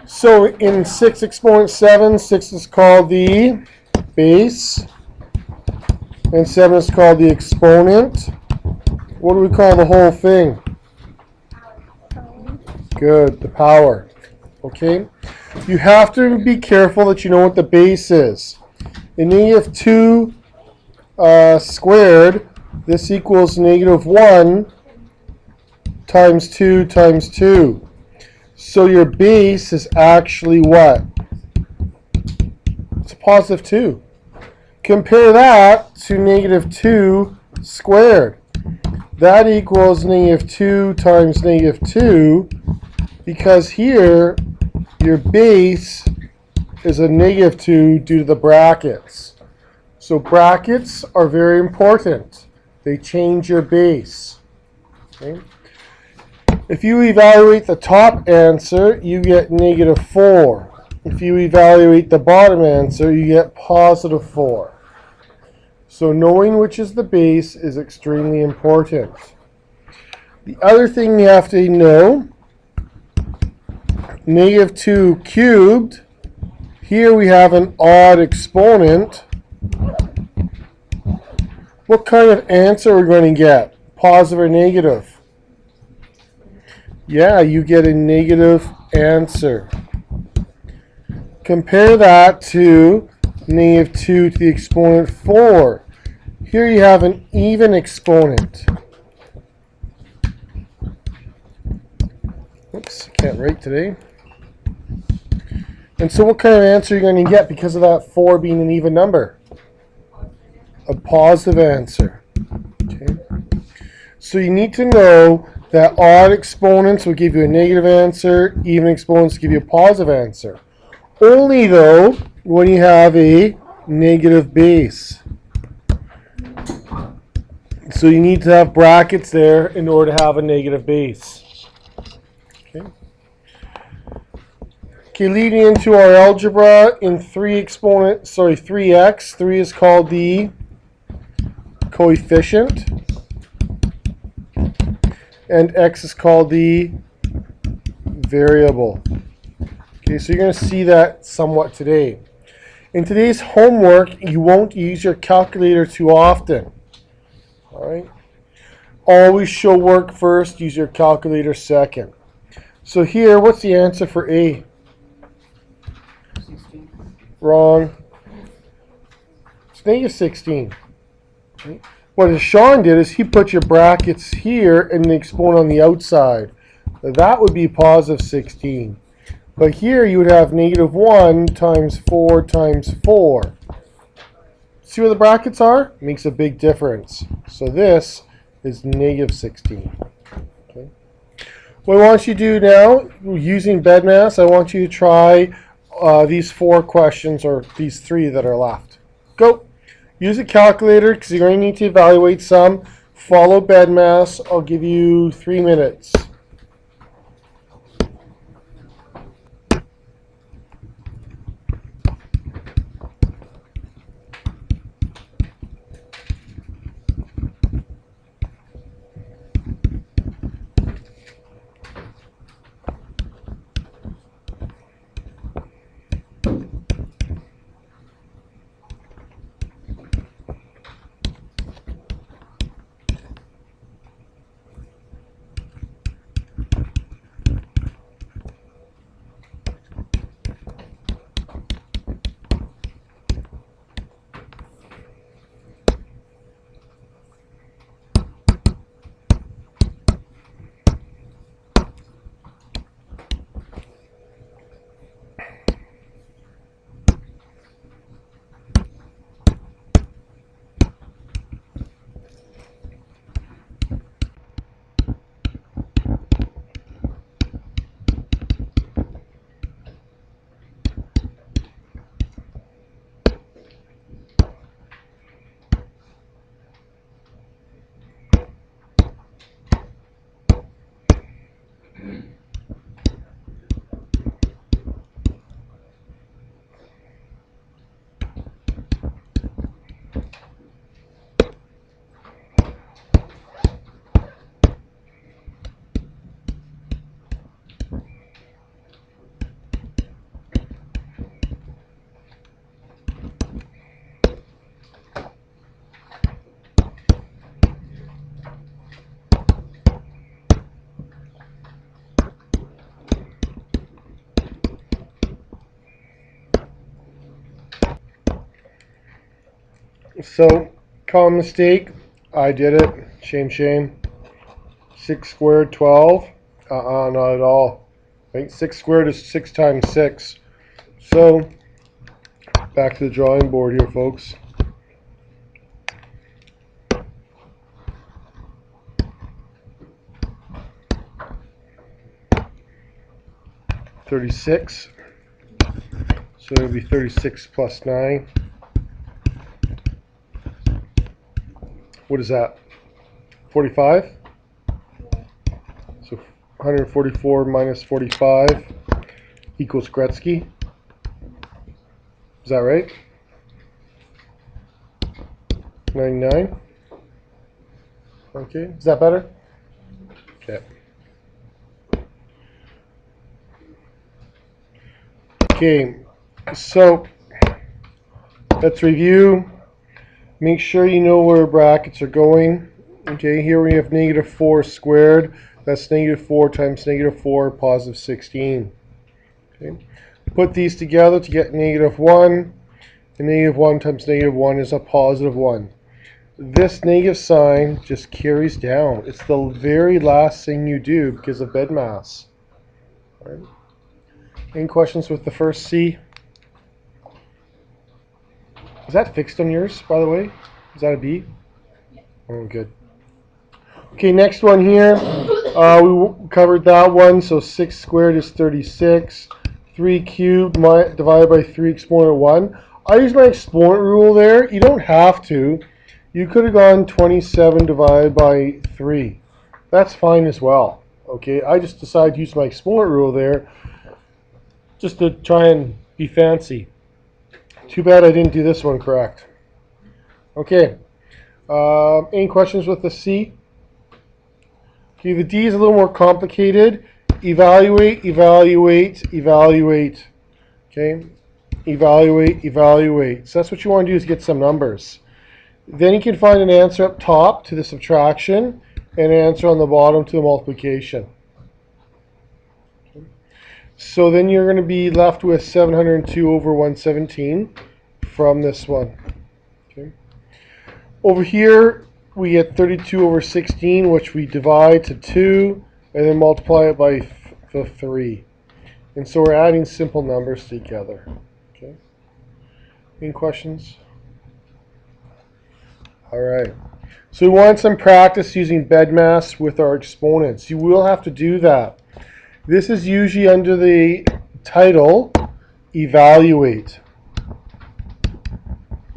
So in 6 exponent 7, 6 is called the base, and 7 is called the exponent. What do we call the whole thing? Good, the power. Okay? You have to be careful that you know what the base is. In negative 2 squared, this equals negative 1 times 2 times 2. So your base is actually what? It's a positive 2. Compare that to negative 2 squared. That equals negative 2 times negative 2, because here your base is a negative 2 due to the brackets. So brackets are very important. They change your base. Okay? If you evaluate the top answer, you get negative 4. If you evaluate the bottom answer, you get positive 4. So knowing which is the base is extremely important. The other thing you have to know, negative 2 cubed, here we have an odd exponent. What kind of answer are we going to get? Positive or negative? Yeah, you get a negative answer. Compare that to negative 2 to the exponent 4. Here you have an even exponent. Oops, I can't write today. And so what kind of answer are you going to get because of that 4 being an even number? A positive answer. Okay. So you need to know that odd exponents will give you a negative answer, even exponents give you a positive answer. Only though when you have a negative base. So you need to have brackets there in order to have a negative base. Okay. Okay, leading into our algebra in 3x, 3 is called the coefficient, and x is called the variable. Okay, so you're going to see that somewhat today. In today's homework, you won't use your calculator too often. All right? Always show work first, use your calculator second. So here, what's the answer for A? 16. Wrong. It's negative 16. What Sean did is he put your brackets here and the exponent on the outside. That would be positive 16. But here you would have negative 1 times 4 times 4. See where the brackets are? Makes a big difference. So this is negative 16. Okay. What I want you to do now, using BEDMAS, I want you to try these 4 questions, or these 3 that are left. Go. Use a calculator because you're going to need to evaluate some. Follow BEDMAS. I'll give you 3 minutes. So, common mistake. I did it. Shame, shame. 6 squared, 12. Not at all. Right? 6 squared is 6 times 6. So, back to the drawing board here, folks. $36. So it would be 36 plus 9. What is that? 45? So 144 minus 45 equals Gretzky. Is that right? 99. Okay. Is that better? Okay. Okay. So let's review. Make sure you know where brackets are going. Okay, here we have negative 4 squared. That's negative 4 times negative 4, positive 16. Okay. Put these together to get negative 1. And negative 1 times negative 1 is a positive 1. This negative sign just carries down. It's the very last thing you do because of bed mass. All right. Any questions with the first C? Is that fixed on yours, by the way? Is that a B? Oh, good. Okay, next one here. We covered that one. So 6 squared is 36. 3 cubed divided by 3 exponent 1. I use my exponent rule there. You don't have to. You could have gone 27 divided by 3. That's fine as well. Okay, I just decided to use my exponent rule there just to try and be fancy. Too bad I didn't do this one correct. Okay, any questions with the C? Okay, the D is a little more complicated. Evaluate, evaluate, evaluate. Okay, evaluate, evaluate. So that's what you want to do is get some numbers. Then you can find an answer up top to the subtraction and an answer on the bottom to the multiplication. So then you're going to be left with 702 over 117 from this one. Okay. Over here we get 32 over 16, which we divide to 2 and then multiply it by the 3. And so we're adding simple numbers together. Okay. Any questions? All right. So we want some practice using BEDMAS with our exponents. You will have to do that. This is usually under the title, Evaluate.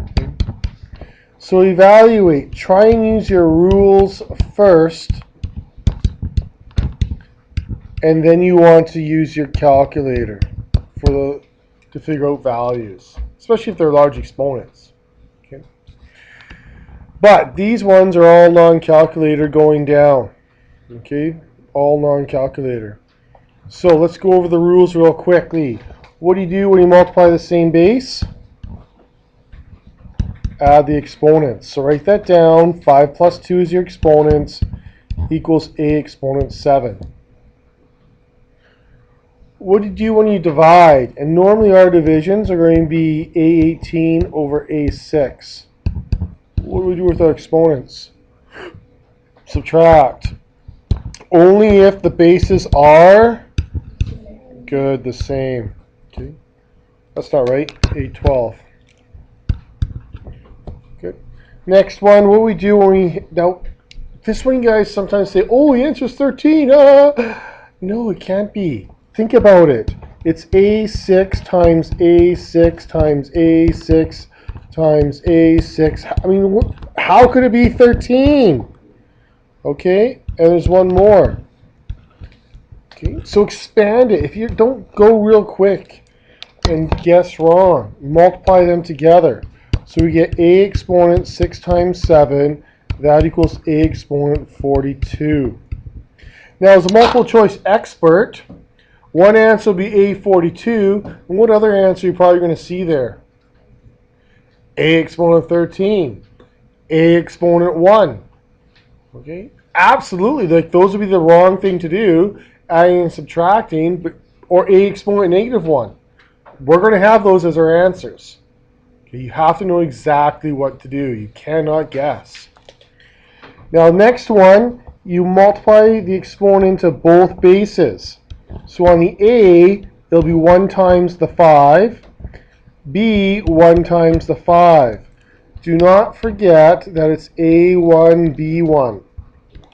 Okay. So evaluate. Try and use your rules first, and then you want to use your calculator to figure out values, especially if they're large exponents. Okay. But these ones are all non-calculator going down. Okay, all non-calculator. So let's go over the rules real quickly. What do you do when you multiply the same base? Add the exponents. So write that down. 5 plus 2 is your exponents, equals a exponent 7. What do you do when you divide? And normally our divisions are going to be a18 over a6. What do we do with our exponents? Subtract. Only if the bases are good, the same. Okay, that's not right. A12. Good. Next one. What do we do when we now? This one, you guys sometimes say, "Oh, the answer is 13." No, it can't be. Think about it. It's A6 times A6 times A6 times A6. I mean, how could it be 13? Okay, and there's one more. Okay, so expand it. If you don't go real quick and guess wrong, multiply them together. So we get a exponent 6 times 7. That equals a exponent 42. Now, as a multiple choice expert, one answer will be a42. And what other answer are you probably going to see there? A exponent 13. A exponent 1. Okay, absolutely. Like those would be the wrong thing to do, adding and subtracting, or a exponent negative 1. We're going to have those as our answers. You have to know exactly what to do. You cannot guess. Now, next one, you multiply the exponent of both bases. So on the A, it'll be 1 times the 5. B, 1 times the 5. Do not forget that it's A1, B1,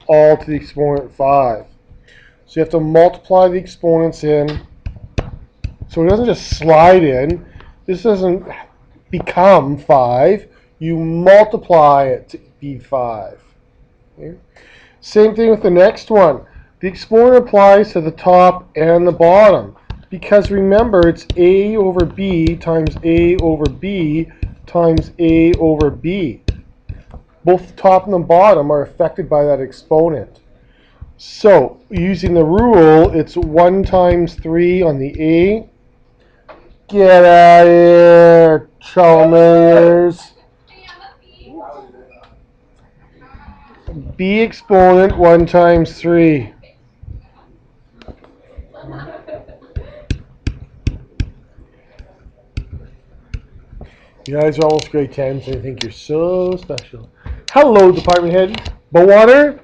all to the exponent 5. So you have to multiply the exponents in. So it doesn't just slide in. This doesn't become 5. You multiply it to be 5. Okay? Same thing with the next one. The exponent applies to the top and the bottom. Because remember, it's A over B times A over B times A over B. Both the top and the bottom are affected by that exponent. So, using the rule, it's 1 times 3 on the A. Get out of here, Chalmers. B exponent 1 times 3. You guys are almost grade 10s and I think you're so special. Hello, department head. Bowater?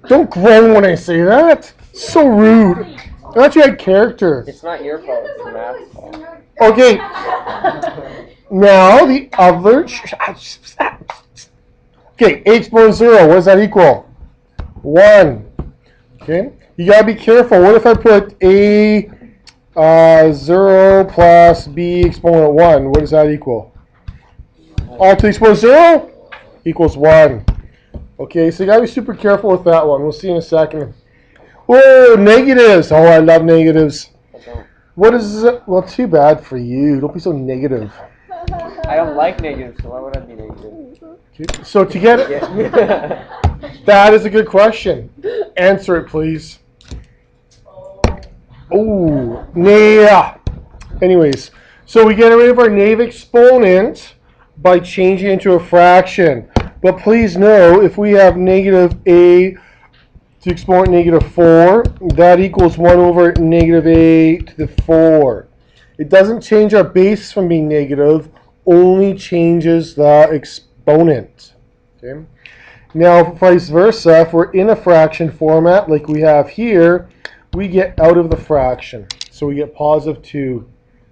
Don't groan when I say that. So rude. I thought you had character. It's not your fault, it's the math's fault. Okay. Now the other. Okay, 8 exponent 0. What does that equal? 1. Okay. You gotta be careful. What if I put A 0 plus B exponent 1? What does that equal? All to the exponent 0 equals 1. Okay, so you gotta be super careful with that one. We'll see in a second. Whoa, negatives. Oh, I love negatives. What is it? Well, too bad for you. Don't be so negative. I don't like negatives, so why would I be negative? Okay, so to get it, that is a good question. Answer it, please. Oh, yeah. Anyways, so we get rid of our negative exponent by changing it into a fraction. But please know, if we have negative A to exponent negative 4, that equals 1 over negative A to the 4. It doesn't change our base from being negative, only changes the exponent. Okay? Now, vice versa, if we're in a fraction format like we have here, we get out of the fraction. So we get positive 2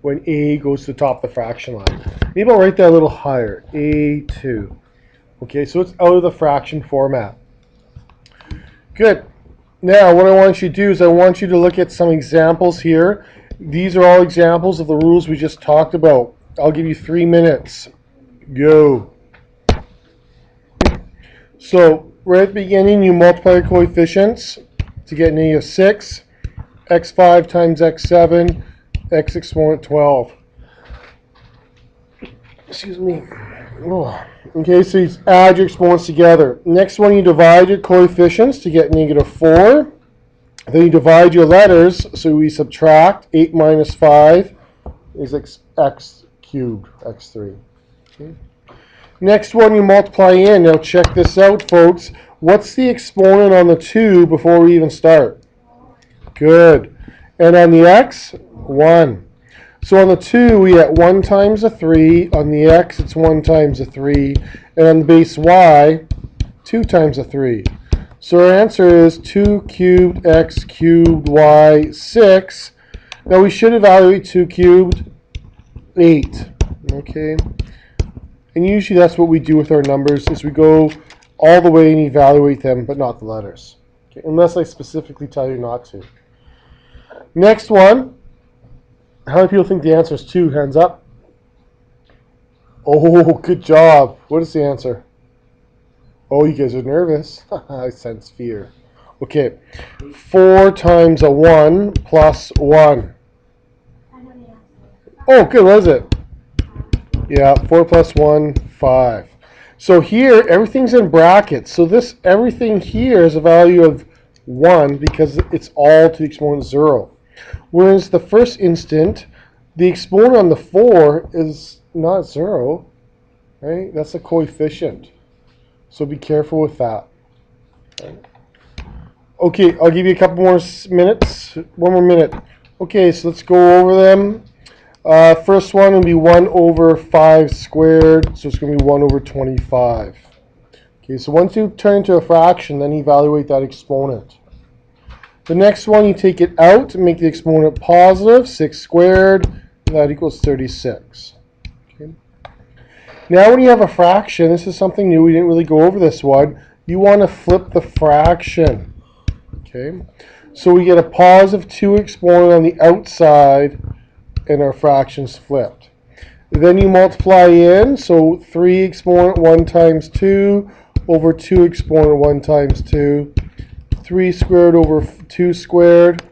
when A goes to the top of the fraction line. Maybe I'll write that a little higher, A2. Okay, so it's out of the fraction format. Good. Now, what I want you to do is I want you to look at some examples here. These are all examples of the rules we just talked about. I'll give you 3 minutes. Go. So, right at the beginning, you multiply your coefficients to get negative 6, x5 times x7, x exponent 12. Excuse me. Oh. Okay, so you add your exponents together. Next one, you divide your coefficients to get negative 4. Then you divide your letters, so we subtract 8 minus 5 is x cubed, x3. Okay. Next one, you multiply in. Now check this out, folks. What's the exponent on the 2 before we even start? Good. And on the x, 1. So on the 2, we get 1 times a 3. On the x, it's 1 times a 3. And on the base y, 2 times a 3. So our answer is 2 cubed x cubed y 6. Now we should evaluate 2 cubed, 8. Okay? And usually that's what we do with our numbers, is we go all the way and evaluate them, but not the letters. Okay? Unless I specifically tell you not to. Next one. How many people think the answer is 2? Hands up. Oh, good job. What is the answer? Oh, you guys are nervous. I sense fear. Okay. 4 times a 1 plus 1. Oh, good. What is it? Yeah, 4 plus 1, 5. So here, everything's in brackets. So this, everything here is a value of 1 because it's all to the exponent 0. Whereas the first instant, the exponent on the 4 is not 0, right? That's a coefficient. So be careful with that. Okay, I'll give you a couple more minutes. 1 more minute. Okay, so let's go over them. First one will be 1 over 5 squared, so it's going to be 1 over 25. Okay, so once you turn into a fraction, then evaluate that exponent. The next one, you take it out and make the exponent positive, 6 squared, and that equals 36. Okay. Now when you have a fraction, this is something new, we didn't really go over this one, you want to flip the fraction. Okay, so we get a positive 2 exponent on the outside, and our fraction's flipped. Then you multiply in, so 3 exponent 1 times 2 over 2 exponent 1 times 2. 3 squared over 2 squared,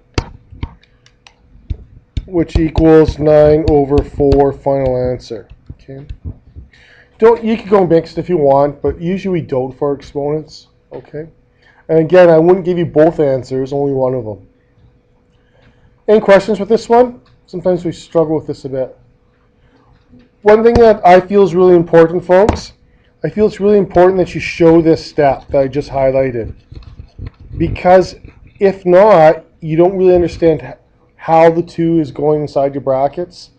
which equals 9 over 4, final answer. Okay. You can go mixed if you want, but usually we don't for exponents. Okay. And again, I wouldn't give you both answers, only one of them. Any questions with this one? Sometimes we struggle with this a bit. One thing that I feel is really important, folks, I feel it's really important that you show this step that I just highlighted. Because if not, you don't really understand how the 2 is going inside your brackets,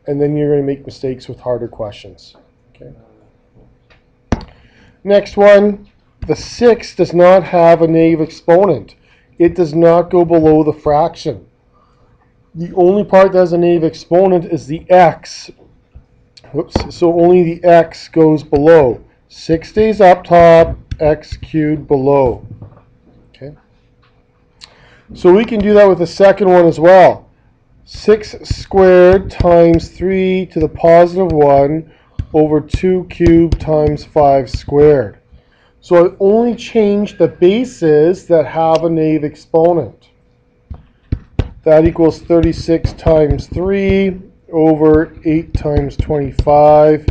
and then you're going to make mistakes with harder questions. Okay. Next one, the 6 does not have a negative exponent. It does not go below the fraction. The only part that has a negative exponent is the x. Whoops, so only the x goes below. 6 stays up top, x cubed below. Okay. So we can do that with the second one as well. 6 squared times 3 to the positive 1 over 2 cubed times 5 squared. So I only change the bases that have a negative exponent. That equals 36 times 3 over 8 times 25.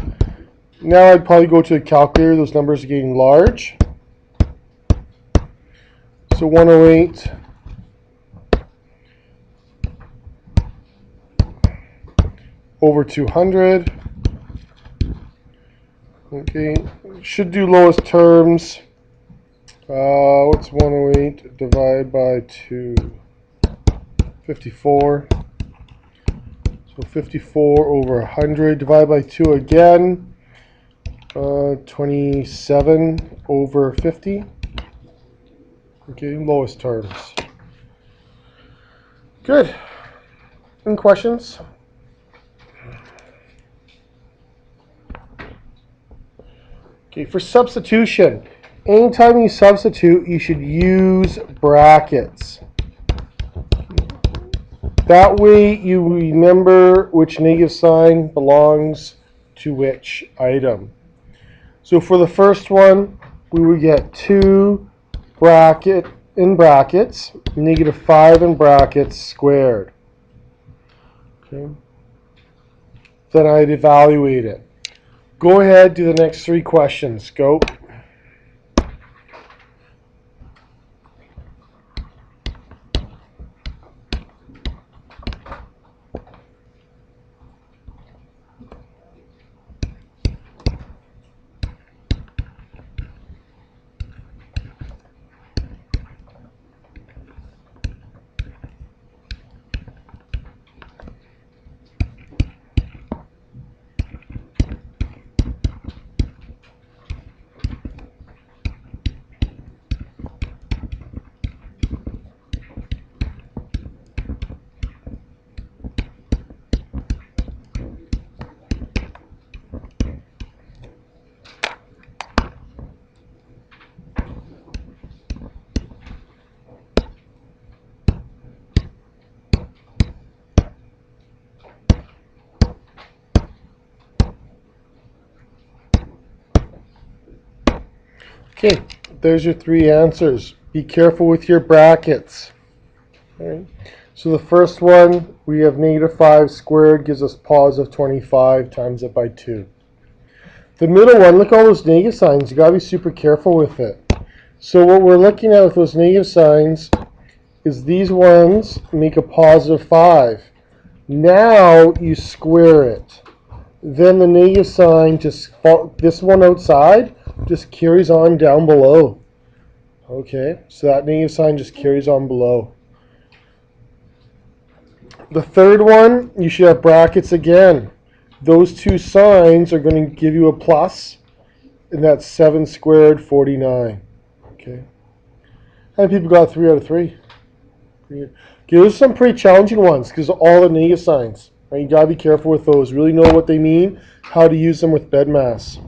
Now I'd probably go to the calculator. Those numbers are getting large. So 108 over 200. Okay, should do lowest terms. What's 108 divided by 2? 54. So 54 over 100 divided by 2 again. 27 over 50. Okay, lowest terms. Good. Any questions? Okay, for substitution, anytime you substitute, you should use brackets. That way you remember which negative sign belongs to which item. So for the first one, we would get 2 in brackets, negative 5 in brackets squared. Okay. Then I'd evaluate it. Go ahead, do the next 3 questions. Go. Okay, there's your 3 answers. Be careful with your brackets. Okay. So the first one, we have negative 5 squared gives us positive 25, times it by 2. The middle one, look at all those negative signs. You got to be super careful with it. So what we're looking at with those negative signs is these ones make a positive 5. Now you square it. Then the negative sign, this one outside, just carries on down below. Okay, so that negative sign just carries on below. The third one, you should have brackets again. Those two signs are going to give you a plus, and that's 7 squared, 49. Okay. How many people got 3 out of 3? Okay, those are some pretty challenging ones because of all the negative signs. Right? You got to be careful with those. Really know what they mean, how to use them with bed mass.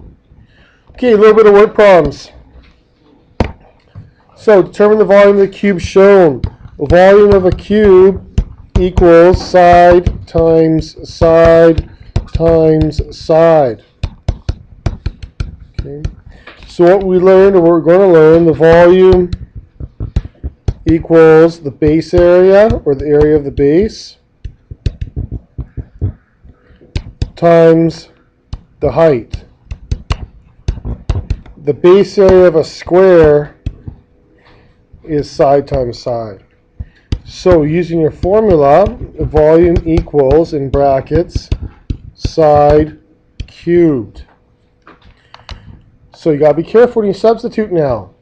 Okay, a little bit of word problems. So, determine the volume of the cube shown. The volume of a cube equals side times side times side. Okay. So what we learned, or we're going to learn, the volume equals the base area, or the area of the base, times the height. The base area of a square is side times side. So using your formula, volume equals, in brackets, side cubed. So you got to be careful when you substitute now.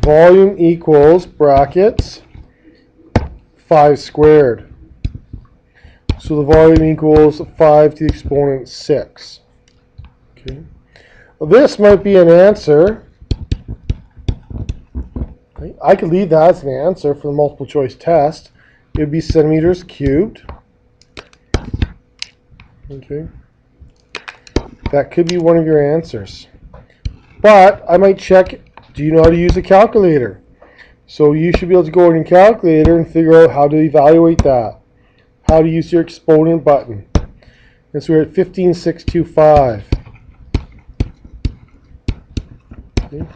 Volume equals, brackets, 5 squared. So the volume equals 5 to the exponent 6. Okay. Well, this might be an answer. I could leave that as an answer for the multiple choice test. It would be centimeters cubed. Okay. That could be one of your answers. But I might check, do you know how to use a calculator? So you should be able to go in your calculator and figure out how to evaluate that. How to use your exponent button. And so we're at 15,625. Okay.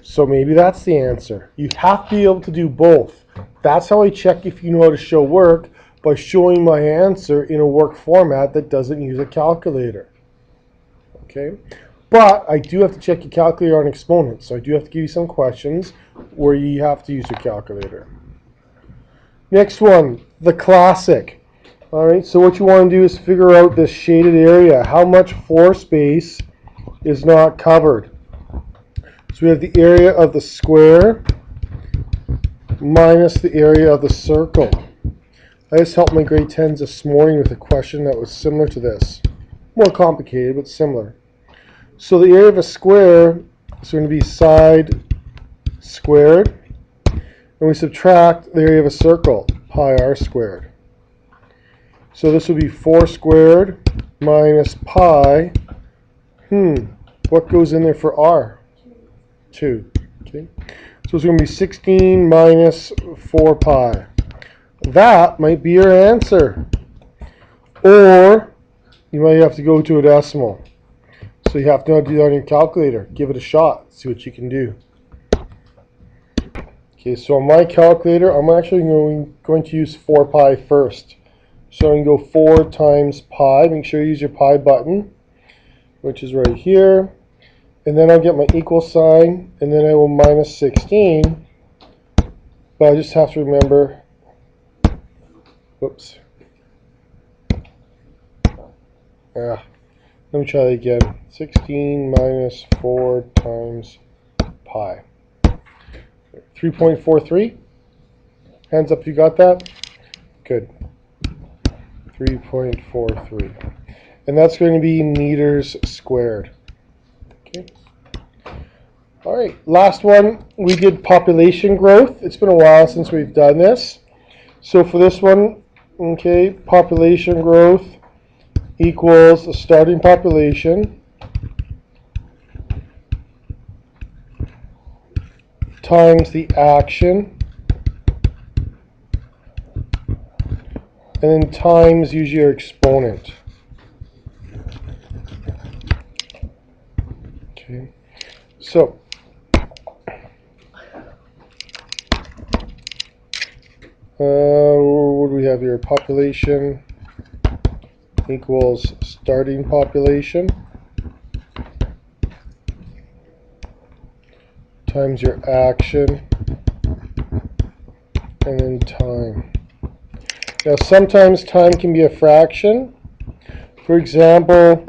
So maybe that's the answer. You have to be able to do both. That's how I check if you know how to show work, by showing my answer in a work format that doesn't use a calculator. Okay? But I do have to check your calculator on exponents. So I do have to give you some questions where you have to use your calculator. Next one, the classic. All right, so what you want to do is figure out this shaded area. How much floor space is not covered? So we have the area of the square minus the area of the circle. I just helped my grade 10s this morning with a question that was similar to this. More complicated, but similar. So the area of a square is going to be side squared. And we subtract the area of a circle, pi r squared. So this would be 4 squared minus pi. What goes in there for r? 2. Okay. So it's going to be 16 minus 4 pi. That might be your answer. Or you might have to go to a decimal. So you have to know how to do that on your calculator. Give it a shot. See what you can do. Okay, so on my calculator, I'm actually going to use 4 pi first. So I'm going to go 4 times pi. Make sure you use your pi button, which is right here. And then I'll get my equal sign, and then I will minus 16. But I just have to remember, whoops. Let me try that again. 16 minus 4 times pi. 3.43. Hands up if you got that. Good. 3.43. And that's going to be meters squared. Okay. All right, last one, we did population growth. It's been a while since we've done this. So for this one, okay, population growth equals the starting population times the action, and then times use your exponent. Okay, so what do we have here? Population equals starting population times your action and then time. Now sometimes time can be a fraction. For example,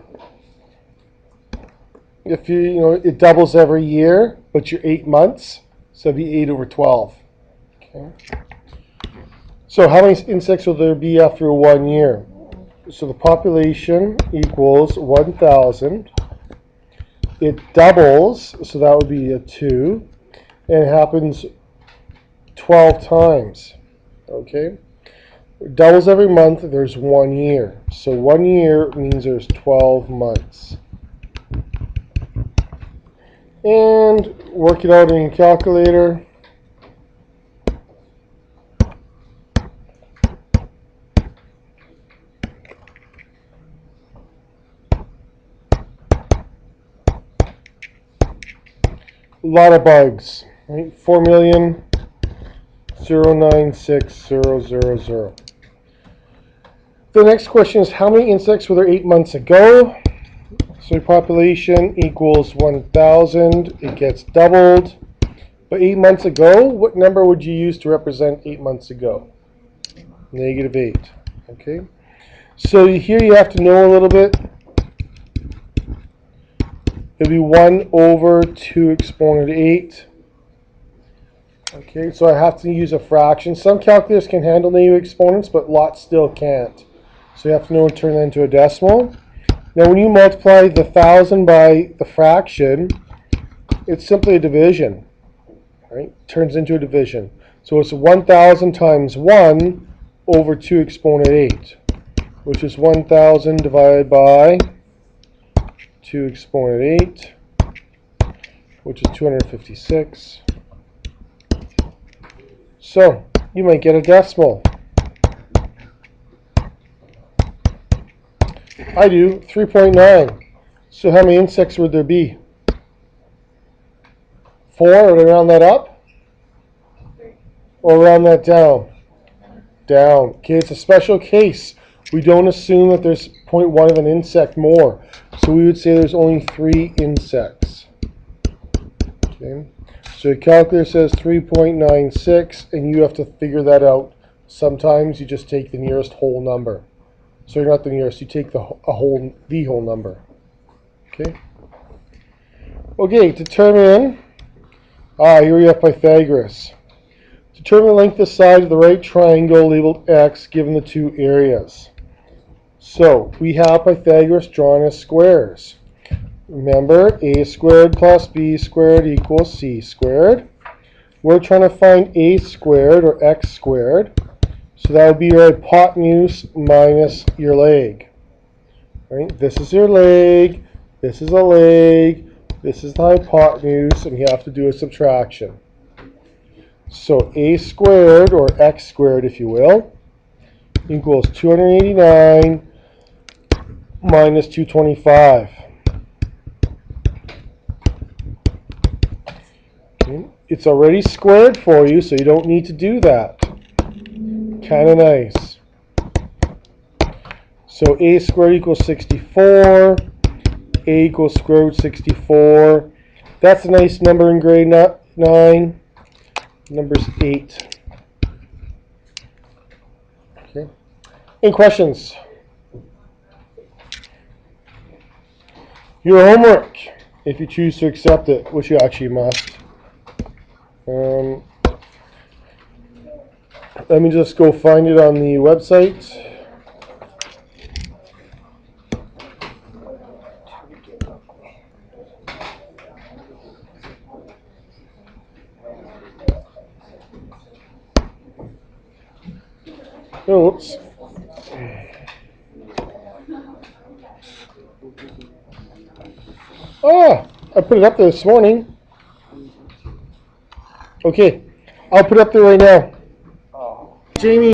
if it doubles every year, but you're 8 months, so it'd be 8 over 12. Okay. So how many insects will there be after 1 year? So the population equals 1,000. It doubles, so that would be a 2. And it happens 12 times. Okay? It doubles every month, there's 1 year. So 1 year means there's 12 months. And work it out in your calculator. A lot of bugs, right? 4,096,000. The next question is, how many insects were there 8 months ago? So your population equals 1,000. It gets doubled. But 8 months ago, what number would you use to represent 8 months ago? -8. Okay. So here you have to know a little bit. It'll be 1 over 2 exponent 8. Okay, so I have to use a fraction. Some calculators can handle negative exponents, but lots still can't. So you have to know to turn that into a decimal. Now when you multiply the 1,000 by the fraction, it's simply a division. Right? Turns into a division. So it's 1,000 times 1 over 2 exponent 8, which is 1,000 divided by 2 exponent 8, which is 256. So you might get a decimal. I do, 3.9. So how many insects would there be? 4, would I round that up? Or round that down? Down. Okay, it's a special case. We don't assume that there's 0.1 of an insect more. So we would say there's only 3 insects. Okay. So your calculator says 3.96, and you have to figure that out. Sometimes you just take the nearest whole number. So you're not the nearest, you take the whole number. Okay. Okay, determine. Here we have Pythagoras. Determine the length of side of the right triangle labeled x given the 2 areas. So we have Pythagoras drawn as squares. Remember, a squared plus b squared equals c squared. We're trying to find a squared or x squared. So that would be your hypotenuse minus your leg. Right? This is your leg, this is a leg, this is the hypotenuse, and you have to do a subtraction. So a squared, or x squared if you will, equals 289 minus 225. Okay. It's already squared for you, so you don't need to do that. Kind of nice. So a squared equals 64. A equals square root 64. That's a nice number in grade 9. Number's 8. Okay. Any questions? Your homework, if you choose to accept it, which you actually must. Let me just go find it on the website. Oops. I put it up there this morning. Okay, I'll put it up there right now. Jamie.